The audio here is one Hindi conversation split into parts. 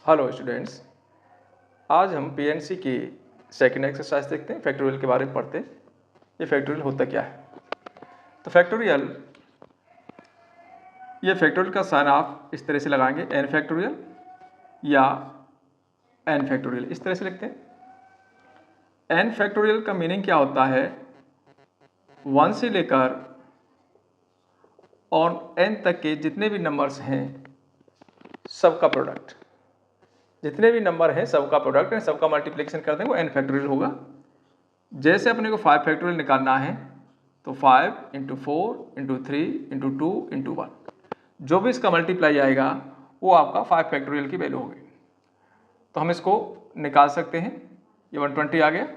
हेलो स्टूडेंट्स, आज हम पीएनसी की सेकंड एक्सरसाइज देखते हैं। फैक्टोरियल के बारे में पढ़ते हैं। ये फैक्टोरियल होता क्या है? तो फैक्टोरियल, ये फैक्टोरियल का साइन आप इस तरह से लगाएंगे, एन फैक्टोरियल या एन फैक्टोरियल, इस तरह से लिखते हैं। एन फैक्टोरियल का मीनिंग क्या होता है? 1 से लेकर और एन तक के जितने भी नंबर्स हैं सबका प्रोडक्ट, जितने भी नंबर हैं सबका प्रोडक्ट है, सबका मल्टीप्लिकेशन कर देंगे वो एन फैक्टोरियल होगा। जैसे अपने को 5 फैक्टोरियल निकालना है तो 5 × 4 × 3 × 2 × 1, जो भी इसका मल्टीप्लाई आएगा वो आपका 5 फैक्टोरियल की वैल्यू होगी। तो हम इसको निकाल सकते हैं, ये 120 आ गया।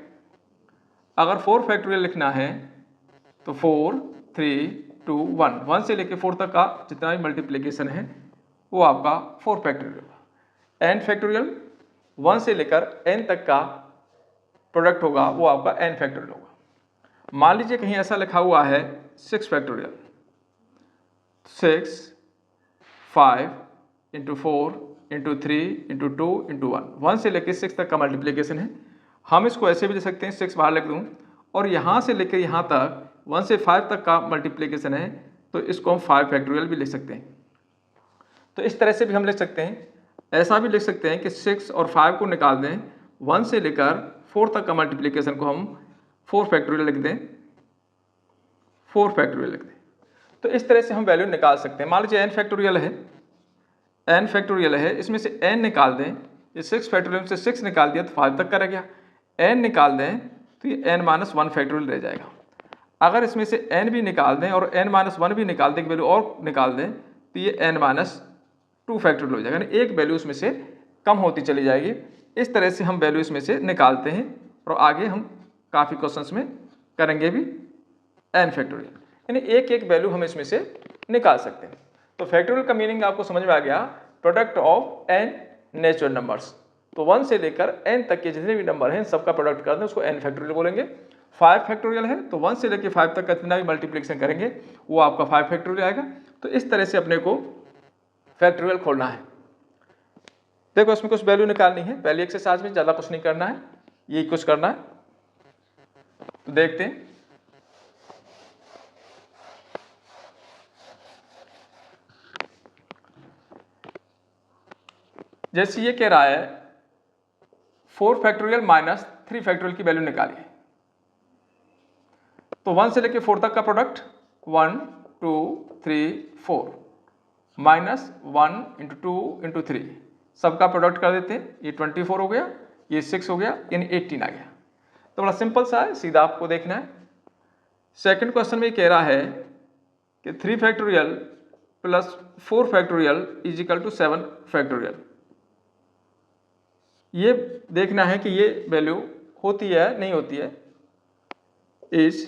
अगर 4 फैक्टोरियल लिखना है तो 4 3 2 1, 1 से लेकर 4 तक का जितना भी मल्टीप्लिकेशन है वो आपका 4 फैक्टोरियल होगा। एन फैक्टोरियल 1 से लेकर n तक का प्रोडक्ट होगा वो आपका n फैक्टोरियल होगा। मान लीजिए कहीं ऐसा लिखा हुआ है 6 फैक्टोरियल, 6 5 × 4 × 3 × 2 × 1, 1 से लेकर 6 तक का मल्टीप्लिकेशन है। हम इसको ऐसे भी लिख सकते हैं, 6 बाहर लिख दूँ और यहाँ से लेकर यहाँ तक 1 से 5 तक का मल्टीप्लिकेशन है, तो इसको हम 5 फैक्टोरियल भी लिख सकते हैं। तो इस तरह से भी हम लिख सकते हैं। ऐसा भी लिख सकते हैं कि 6 और 5 को निकाल दें, 1 से लेकर 4 तक का मल्टीप्लिकेशन को हम 4 फैक्टोरियल लिख दें, 4 फैक्टोरियल लिख दें। तो इस तरह से हम वैल्यू निकाल सकते हैं। मान लीजिए n फैक्टोरियल है, n फैक्टोरियल है, इसमें से n निकाल दें, ये 6 फैक्टोरियल से 6 निकाल दिया तो 5 तक का रह गया। n निकाल दें तो ये n-1 फैक्टोरियल रह जाएगा। अगर इसमें से n भी निकाल दें और n-1 भी निकाल दें, वैल्यू और निकाल दें तो ये n-2 फैक्टोरियल हो जाएगा, यानी एक वैल्यू उसमें से कम होती चली जाएगी। इस तरह से हम वैल्यू इसमें से निकालते हैं और आगे हम काफ़ी क्वेश्चंस में करेंगे भी n फैक्टोरियल, यानी एक एक वैल्यू हम इसमें से निकाल सकते हैं। तो फैक्टोरियल का मीनिंग आपको समझ में आ गया, product of n natural numbers. तो 1 से लेकर n तक के जितने भी नंबर हैं सबका प्रोडक्ट कर दें, उसको n फैक्टोरियल बोलेंगे। 5 फैक्टोरियल है तो 1 से लेकर 5 तक का जितना भी मल्टीप्लिकेशन करेंगे वो आपका 5 फैक्टोरियल आएगा। तो इस तरह से अपने को फैक्टोरियल खोलना है। देखो इसमें कुछ वैल्यू निकालनी है, पहली एक्सरसाइज में ज़्यादा कुछ नहीं करना है, यही कुछ करना है। तो देखते हैं। जैसे ये कह रहा है 4 फैक्टोरियल माइनस 3 फैक्टोरियल की वैल्यू निकालिए। तो 1 से लेकर 4 तक का प्रोडक्ट 1 2 3 4 माइनस 1 × 2 × 3, सबका प्रोडक्ट कर देते हैं। ये 24 हो गया, ये 6 हो गया, यानी 18 आ गया। तो बड़ा सिंपल सा है, सीधा आपको देखना है। सेकंड क्वेश्चन में कह रहा है कि 3 factorial plus 4 factorial is equal to 7 factorial. ये देखना है कि ये वैल्यू होती है नहीं होती है। Is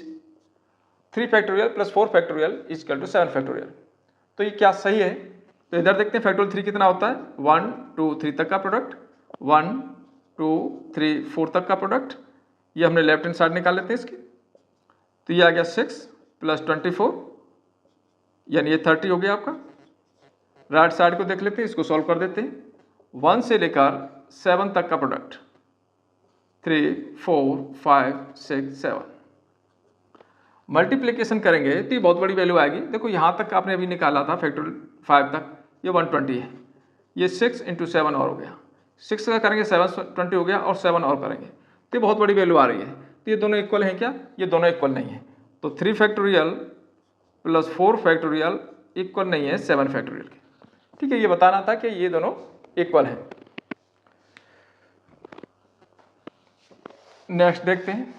3 factorial plus 4 factorial is equal to 7 factorial. तो ये क्या सही है? तो इधर देखते हैं फैक्टोरियल 3 कितना होता है, 1 2 3 तक का प्रोडक्ट, 1 2 3 4 तक का प्रोडक्ट। ये हमने लेफ्ट हैंड साइड निकाल लेते हैं इसकी। तो ये आ गया 6 प्लस 24, यानी ये 30 हो गया आपका। राइट साइड को देख लेते हैं, इसको सॉल्व कर देते हैं। 1 से लेकर 7 तक का प्रोडक्ट 3 4 5 6 7, मल्टीप्लिकेशन करेंगे तो ये बहुत बड़ी वैल्यू आएगी। देखो यहाँ तक आपने अभी निकाला था फैक्टोरियल 5 तक, ये 120 है, ये 6 × 7 और हो गया, 6 का करेंगे 720 हो गया और 7 और करेंगे तो ये बहुत बड़ी वैल्यू आ रही है। तो ये दोनों इक्वल हैं क्या? ये दोनों इक्वल नहीं है। तो 3 फैक्टोरियल प्लस 4 फैक्टोरियल इक्वल नहीं है 7 फैक्टोरियल के। ठीक है, ये बताना था कि ये दोनों इक्वल हैं। नेक्स्ट देखते हैं।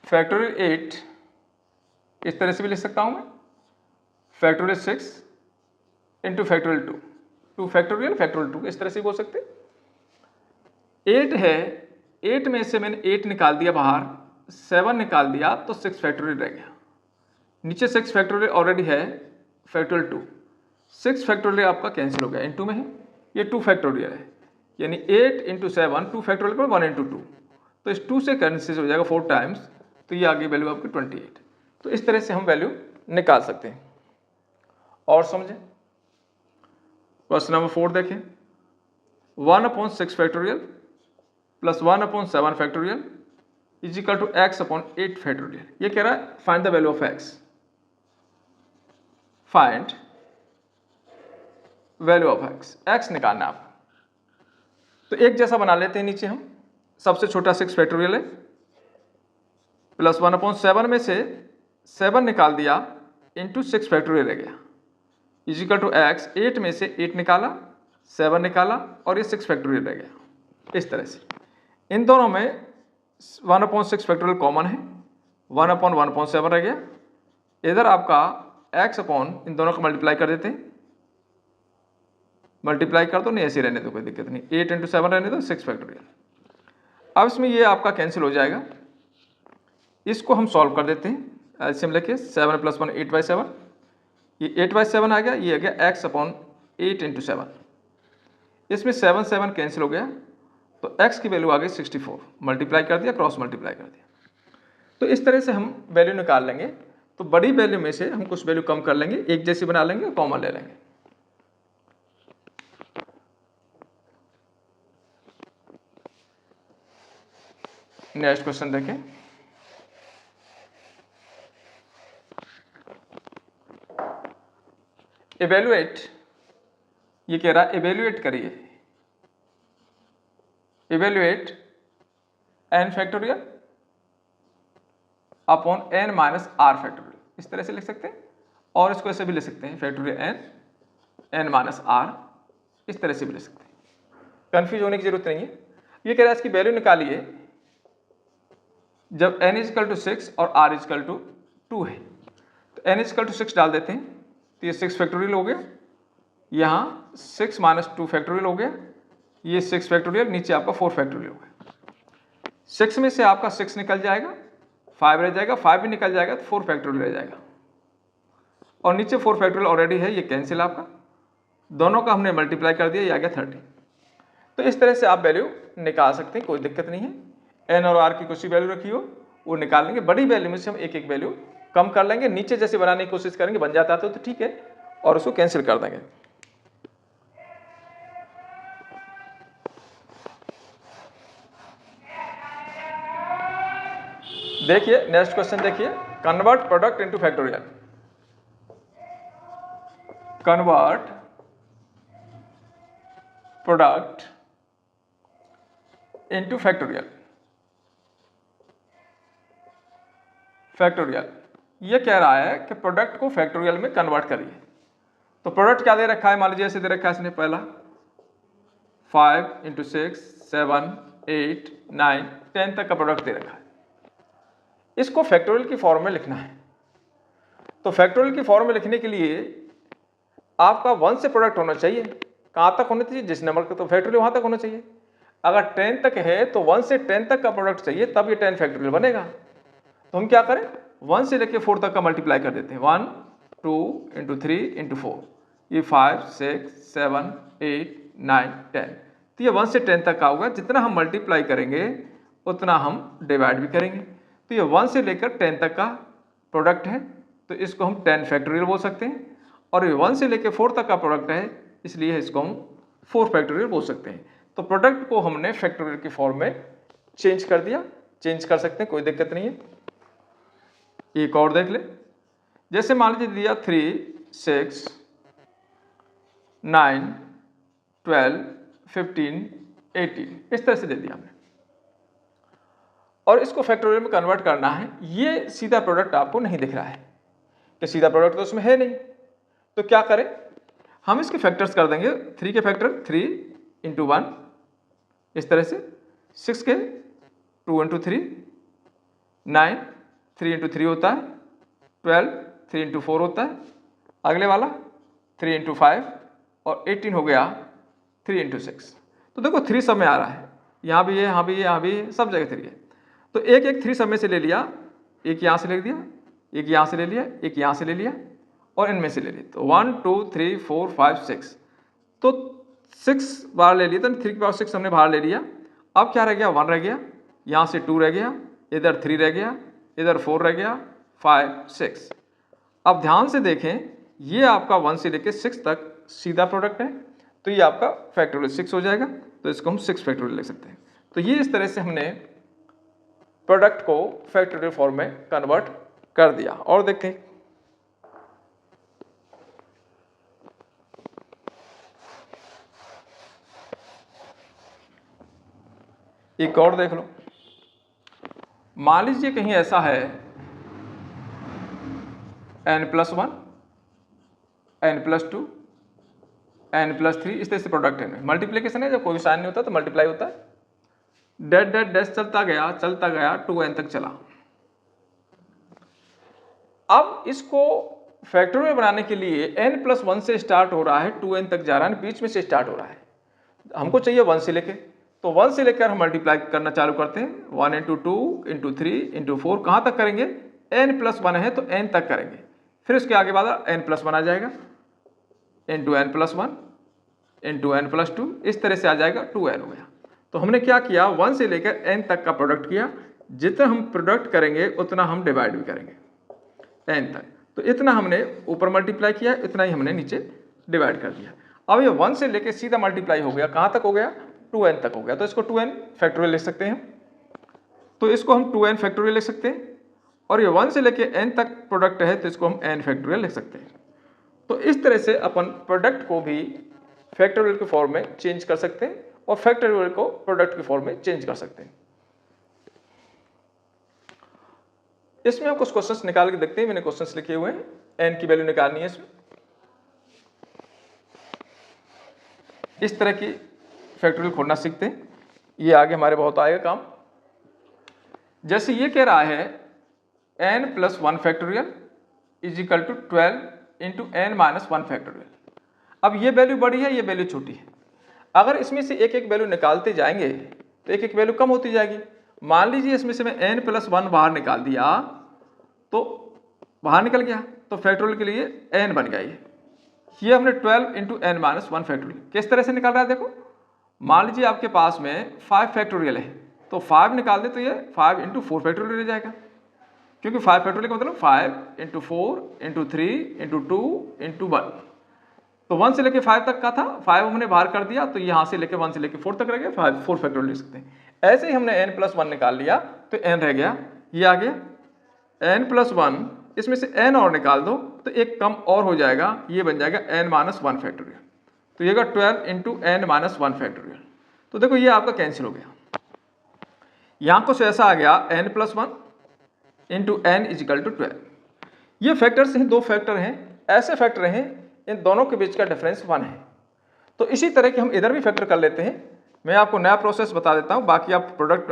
फैक्टोरियल 8 इस तरह से भी लिख सकता हूं मैं, फैक्टोरियल 6 × फैक्टोरियल 2, 2 फैक्टोरियल फैक्टोरियल 2, इस तरह से बोल सकते। 8 है, 8 में से मैंने 8 निकाल दिया बाहर, 7 निकाल दिया तो 6 फैक्टोरियल रह गया। नीचे 6 फैक्टोरियल ऑलरेडी है, फैक्टोरियल 2, 6 फैक्टोरियल आपका कैंसिल हो गया, इनटू में है, ये 2 फैक्टोरियल है, यानी 8 × 7 2 फैक्टोरियल पर 1 × 2, तो इस 2 से कैंसिल हो जाएगा 4 टाइम्स, तो ये आगे वैल्यू आपकी 28। तो इस तरह से हम वैल्यू निकाल सकते हैं। और समझें। क्वेश्चन नंबर 4 देखें, 1/6 factorial plus 1/7 factorial is equal to x/8 factorial. ये कह रहा है find the value of x, find value of x निकालना है आपको। तो एक जैसा बना लेते हैं नीचे हम। सबसे छोटा 6 फैक्टोरियल है, प्लस 1/7 में से 7 निकाल दिया इंटू 6 फैक्टोरियल रह गया, इज इक्वल टू x, 8 में से 8 निकाला, 7 निकाला और ये 6 फैक्टोरियल रह गया। इस तरह से इन दोनों में 1/6 फैक्टोरियल कॉमन है, 1/1/7 रह गया। इधर आपका x अपॉन इन दोनों को मल्टीप्लाई कर देते हैं, मल्टीप्लाई कर दो, नहीं ऐसे रहने दो, कोई दिक्कत नहीं, 8 × 7 रहने दो, 6 फैक्टोरियल। अब इसमें ये आपका कैंसिल हो जाएगा, इसको हम सॉल्व कर देते हैं। एलसीएम लेके 7 + 1 8/7, ये 8/7 आ गया, ये आ गया x/8 × 7। इसमें 7 7 कैंसिल हो गया, तो x की वैल्यू आ गई 64, मल्टीप्लाई कर दिया, क्रॉस मल्टीप्लाई कर दिया। तो इस तरह से हम वैल्यू निकाल लेंगे। तो बड़ी वैल्यू में से हम कुछ वैल्यू कम कर लेंगे, एक जैसी बना लेंगे, कॉमन ले लेंगे। नेक्स्ट क्वेश्चन देखें, इवेल्युएट, ये कह रहा है इवेल्युएट करिए, evaluate n factorial upon n - r factorial, इस तरह से लिख सकते हैं, और इसको ऐसे भी लिख सकते हैं, फैक्टोरियल n - r, इस तरह से भी लिख सकते हैं। कंफ्यूज होने की जरूरत नहीं है। ये कह रहा है इसकी वैल्यू निकालिए जब n = 6 और r = 2 है। तो n = 6 डाल देते हैं, तो ये 6 फैक्टोरियल हो गया, यहाँ 6 - 2 फैक्टोरियल हो गया, ये 6 फैक्टोरियल, नीचे आपका 4 फैक्टोरियल हो गया। 6 में से आपका 6 निकल जाएगा, 5 रह जाएगा, 5 भी निकल जाएगा तो 4 फैक्टोरियल रह जाएगा, और नीचे 4 फैक्टोरियल ऑलरेडी है, ये कैंसिल आपका, दोनों का हमने मल्टीप्लाई कर दिया, ये आ गया 30। तो इस तरह से आप वैल्यू निकाल सकते हैं, कोई दिक्कत नहीं है। n और r की कुछ भी वैल्यू रखी हो वो निकाल लेंगे, बड़ी वैल्यू में से हम एक एक वैल्यू कम कर लेंगे, नीचे जैसे बनाने की कोशिश करेंगे, बन जाता है तो ठीक है, और उसको कैंसिल कर देंगे। देखिए नेक्स्ट क्वेश्चन देखिए, convert product into factorial, convert product into factorial. Factorial ये कह रहा है कि प्रोडक्ट को फैक्टोरियल में कन्वर्ट करिए। तो प्रोडक्ट क्या दे रखा है, मान लीजिए ऐसे दे रखा है इसने, पहला 5 × 6 7 8 9 10 तक का प्रोडक्ट दे रखा है, इसको फैक्टोरियल की फॉर्म में लिखना है। तो फैक्टोरियल की फॉर्म में लिखने के लिए आपका 1 से प्रोडक्ट होना चाहिए, कहाँ तक होना चाहिए, जिस नंबर का, तो फैक्टोरियल वहाँ तक होना चाहिए। अगर 10 तक है तो 1 से 10 तक का प्रोडक्ट चाहिए, तब ये 10 फैक्टोरियल बनेगा। तो हम क्या करें, 1 से लेके 4 तक का मल्टीप्लाई कर देते हैं, 1 2 × 3 × 4, ये 5 6 7 8 9 10। तो ये 1 से 10 तक का होगा, जितना हम मल्टीप्लाई करेंगे उतना हम डिवाइड भी करेंगे। तो ये 1 से लेकर 10 तक का प्रोडक्ट है, तो इसको हम 10 फैक्टोरियल बोल सकते हैं, और ये 1 से लेकर 4 तक का प्रोडक्ट है, इसलिए इसको हम 4 फैक्टोरियल बोल सकते हैं। तो प्रोडक्ट को हमने फैक्टोरियल की फॉर्म में चेंज कर दिया, चेंज कर सकते हैं, कोई दिक्कत नहीं है। एक और देख ले, जैसे मान लीजिए दिया 3 6 9 12 15 18, इस तरह से दे दिया हमने, और इसको फैक्टोरियल में कन्वर्ट करना है। ये सीधा प्रोडक्ट आपको नहीं दिख रहा है कि सीधा प्रोडक्ट तो उसमें है नहीं, तो क्या करें, हम इसके फैक्टर्स कर देंगे। 3 के फैक्टर 3 × 1, इस तरह से 6 के 2 × 3, 9 3 × 3 होता है, 12 3 × 4 होता है, अगले वाला 3 × 5, और 18 हो गया 3 × 6। तो देखो 3 सब में आ रहा है, यहाँ भी है, यहाँ भी है, यहाँ भी है, सब जगह 3 है। तो एक एक 3 सब में से ले लिया, एक यहाँ से ले लिया, एक यहाँ से ले लिया, एक यहाँ से ले लिया, और इनमें से ले लिया। तो 1 2 3 4 5 6, तो 6 बार ले लिया, तो 3 की पावर 6 हमने बाहर ले लिया। अब क्या रह गया, 1 रह गया, यहाँ से 2 रह गया, इधर 3 रह गया, इधर 4 रह गया, 5 6। अब ध्यान से देखें, ये आपका 1 से लेके 6 तक सीधा प्रोडक्ट है, तो ये आपका फैक्टोरियल 6 हो जाएगा, तो इसको हम 6 फैक्टोरियल लिख सकते हैं। तो ये इस तरह से हमने प्रोडक्ट को फैक्टोरियल फॉर्म में कन्वर्ट कर दिया। और देखते हैं, एक और देख लो। मान लीजिए कहीं ऐसा है n+1, n+2, n+3, इस तरह से प्रोडक्ट है। मल्टीप्लिकेशन है, जब कोई साइन नहीं होता तो मल्टीप्लाई होता है। डैश डैश डैश चलता गया 2n तक चला। अब इसको फैक्टोरियल बनाने के लिए n+1 से स्टार्ट हो रहा है, 2n तक जा रहा है, बीच में से स्टार्ट हो रहा है। हमको चाहिए 1 से लेके, तो 1 से लेकर हम मल्टीप्लाई करना चालू करते हैं। 1 × 2 × 3 × 4 कहाँ तक करेंगे? n+1 है तो n तक करेंगे। फिर उसके आगे बाद n+1 आ जाएगा, n+1 n+2, इस तरह से आ जाएगा 2n हो गया। तो हमने क्या किया, 1 से लेकर n तक का प्रोडक्ट किया। जितना हम प्रोडक्ट करेंगे उतना हम डिवाइड भी करेंगे n तक। तो इतना हमने ऊपर मल्टीप्लाई किया, इतना ही हमने नीचे डिवाइड कर दिया। अब ये 1 से लेकर सीधा मल्टीप्लाई हो गया, कहाँ तक हो गया? 2n तक हो गया। तो इसको 2n फैक्टोरियल लिख सकते हैं। तो इसको हम 2n फैक्टोरियल लिख सकते हैं। और ये 1 से लेकर n तक प्रोडक्ट है तो इसको हम n फैक्टोरियल लिख सकते हैं। तो इस तरह से अपन प्रोडक्ट को भी फैक्टोरियल के फॉर्म में चेंज कर सकते हैं और फैक्टोरियल को प्रोडक्ट के फॉर्म में चेंज कर सकते हैं। इसमें हम कुछ क्वेश्चंस निकाल के देखते हैं। मैंने क्वेश्चंस लिखे हुए हैं, n की वैल्यू निकालनी है इसमें। इस तरह की फैक्टोरियल खोलना सीखते हैं, ये आगे हमारे बहुत आएगा काम। जैसे ये कह रहा है n+1 factorial is equal to 12 × n-1 factorial. अब ये वैल्यू बड़ी है, ये वैल्यू छोटी है। अगर इसमें से एक एक वैल्यू निकालते जाएंगे तो एक एक वैल्यू कम होती जाएगी। मान लीजिए इसमें से मैं n+1 बाहर निकाल दिया, तो बाहर निकल गया, तो फैक्टोरियल के लिए n बन गया। ये हमने 12 × n-1 फैक्टोरियल किस तरह से निकाल रहा है देखो। मान लीजिए आपके पास में 5 फैक्टोरियल है, तो 5 निकाल दे तो ये 5 × 4 फैक्टोरियल रह जाएगा, क्योंकि 5 फैक्टोरियल का मतलब 5 × 4 × 3 × 2 × 1। तो 1 से लेके 5 तक का था, 5 हमने बाहर कर दिया, तो यहाँ से लेके 1 से लेके 4 तक रह गया, 4 फैक्टोरियल लिख सकते हैं। ऐसे ही हमने n+1 निकाल लिया तो n रह गया, ये आ गया n+1। इसमें से n और निकाल दो तो एक कम और हो जाएगा, ये बन जाएगा n-1 फैक्टोरियल। तो ये 12 × n-1 फैक्टोरियल। तो देखो ये आपका कैंसिल हो गया। यहाँ कुछ ऐसा आ गया n+1 × n = 12। ये फैक्टर्स हैं, दो फैक्टर हैं, ऐसे फैक्टर हैं इन दोनों के बीच का डिफरेंस 1 है। तो इसी तरह के हम इधर भी फैक्टर कर लेते हैं। मैं आपको नया प्रोसेस बता देता हूँ, बाकी आप प्रोडक्ट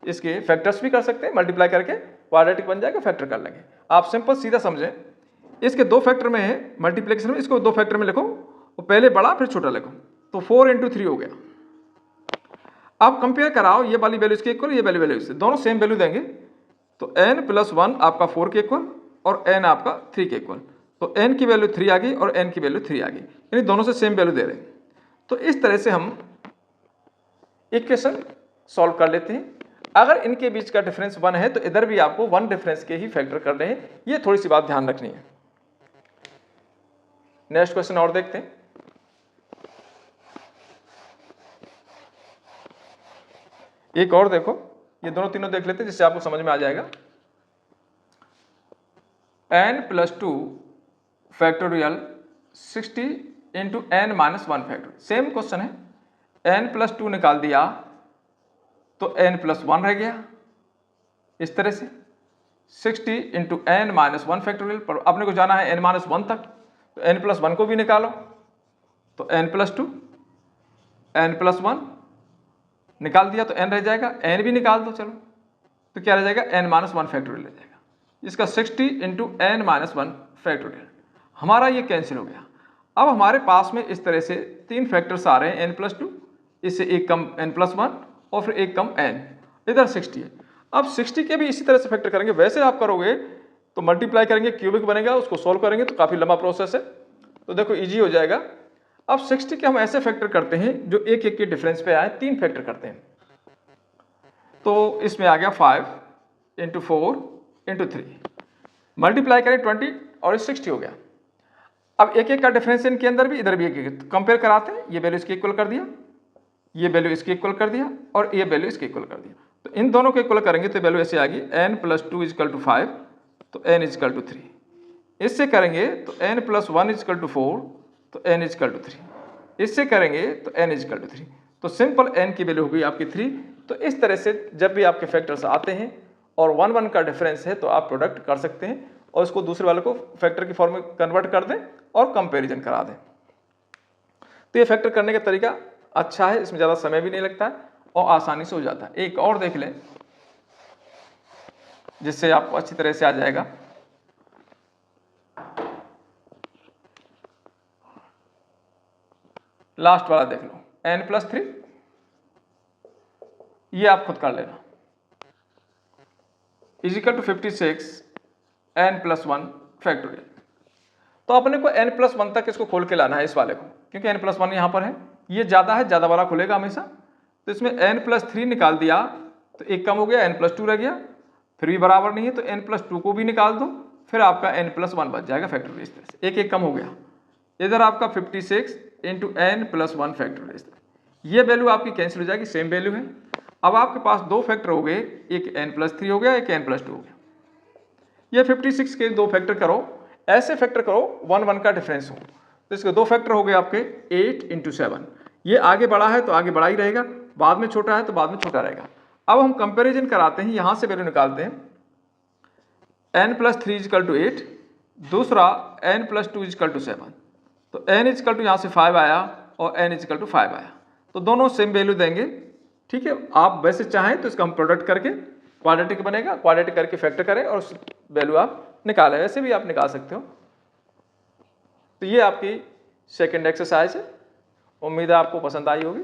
इसके फैक्टर्स भी कर सकते हैं, मल्टीप्लाई करके क्वाड्रेटिक बन जाएगा, फैक्टर कर लेंगे। आप सिंपल सीधा समझें, इसके 2 फैक्टर में है मल्टीप्लिकेशन में, इसको 2 फैक्टर में लिखो और पहले बड़ा फिर छोटा लिखो, तो 4 × 3 हो गया। अब कंपेयर कराओ, ये वाली वैल्यू इसके इक्वल, ये वाली वैल्यू इससे, दोनों सेम वैल्यू देंगे। तो n+1 आपका 4 के इक्वल और n आपका 3 के इक्वल, तो n की वैल्यू 3 आ गई और n की वैल्यू 3 आ गई, यानी दोनों से सेम वैल्यू दे रहे हैं। तो इस तरह से हम इक्वेशन सॉल्व कर लेते हैं। अगर इनके बीच का डिफरेंस 1 है तो इधर भी आपको 1 डिफरेंस के ही फैक्टर करने हैं, ये थोड़ी सी बात ध्यान रखनी है। नेक्स्ट क्वेश्चन और देखते हैं। एक और देखो, ये दोनों तीनों देख लेते हैं जिससे आपको समझ में आ जाएगा। n+2 factorial 60 × n-1 factorial. Same question है, n+2 निकाल दिया तो n+1 रह गया इस तरह से, 60 × n-1 फैक्टोरियल। पर अपने को जाना है n-1 तक, तो n+1 को भी निकालो, तो n+2 n+1 निकाल दिया तो n रह जाएगा, n भी निकाल दो चलो, तो क्या रह जाएगा? n-1 फैक्टोरियल रह जाएगा। इसका 60 × n-1 फैक्टोरियल हमारा ये कैंसिल हो गया। अब हमारे पास में इस तरह से 3 फैक्टर्स आ रहे हैं, n+2, इससे एक कम n+1 और फिर एक कम n, इधर 60 है। अब 60 के भी इसी तरह से फैक्टर करेंगे। वैसे आप करोगे तो मल्टीप्लाई करेंगे, क्यूबिक बनेगा, उसको सॉल्व करेंगे तो काफ़ी लंबा प्रोसेस है, तो देखो इजी हो जाएगा। अब 60 के हम ऐसे फैक्टर करते हैं जो एक एक के डिफरेंस पे आए, 3 फैक्टर करते हैं। तो इसमें आ गया 5 × 4 × 3, मल्टीप्लाई करें 20 और 60 हो गया। अब एक एक का डिफरेंस इनके अंदर भी, इधर भी एक एक कंपेयर कराते हैं। ये वैल्यू इसके इक्वल कर दिया, ये वैल्यू इसके इक्वल कर दिया और ये वैल्यू इसके इक्वल कर दिया। तो इन दोनों को इक्वल करेंगे तो वैल्यू ऐसे आ गई n+2 = 5 तो n = 3। इससे करेंगे तो n+1 = 4 तो n = 3। इससे करेंगे तो n = 3। तो सिंपल n की वैल्यू हो गई आपकी 3। तो इस तरह से जब भी आपके फैक्टर्स आते हैं और 1 1 का डिफरेंस है तो आप प्रोडक्ट कर सकते हैं और इसको दूसरे वाले को फैक्टर की फॉर्म में कन्वर्ट कर दें और कंपैरिजन करा दें। तो ये फैक्टर करने का तरीका अच्छा है, इसमें ज़्यादा समय भी नहीं लगता है और आसानी से हो जाता है। एक और देख लें जिससे आपको अच्छी तरह से आ जाएगा। लास्ट वाला देख लो, n+3, ये आप खुद कर लेना, = 56 n+1 फैक्टोरियल। तो अपने को n+1 तक इसको खोल के लाना है इस वाले को, क्योंकि n+1 यहाँ पर है, ये ज़्यादा है, ज़्यादा वाला खुलेगा हमेशा। तो इसमें n+3 निकाल दिया तो एक कम हो गया, n+2 रह गया, फिर भी बराबर नहीं है तो n+2 को भी निकाल दो, फिर आपका n+1 बच जाएगा फैक्टोरियल। इस तरह से एक एक कम हो गया। इधर आपका 56 × n+1 फैक्टोरियल, ये वैल्यू आपकी कैंसिल हो जाएगी, सेम वैल्यू है। अब आपके पास दो फैक्टर हो गए, एक n+3 हो गया, एक n+2 हो गया। ये 56 के दो फैक्टर करो, ऐसे फैक्टर करो 1 1 का डिफरेंस हो, तो इसके दो फैक्टर हो गए आपके 8 × 7। ये आगे बढ़ा है तो आगे बढ़ा ही रहेगा, बाद में छोटा है तो बाद में छोटा रहेगा। अब हम कंपैरिजन कराते हैं, यहाँ से वैल्यू निकालते हैं। n+3 = 8, दूसरा n+2 = 7। तो n = यहाँ से 5 आया और n = 5 आया, तो दोनों सेम वैल्यू देंगे। ठीक है, आप वैसे चाहें तो इसका हम प्रोडक्ट करके क्वाड्रेटिक बनेगा, क्वाड्रेटिक करके फैक्टर करें और उस वैल्यू आप निकालें, वैसे भी आप निकाल सकते हो। तो ये आपकी सेकंड एक्सरसाइज है, उम्मीद है आपको पसंद आई होगी।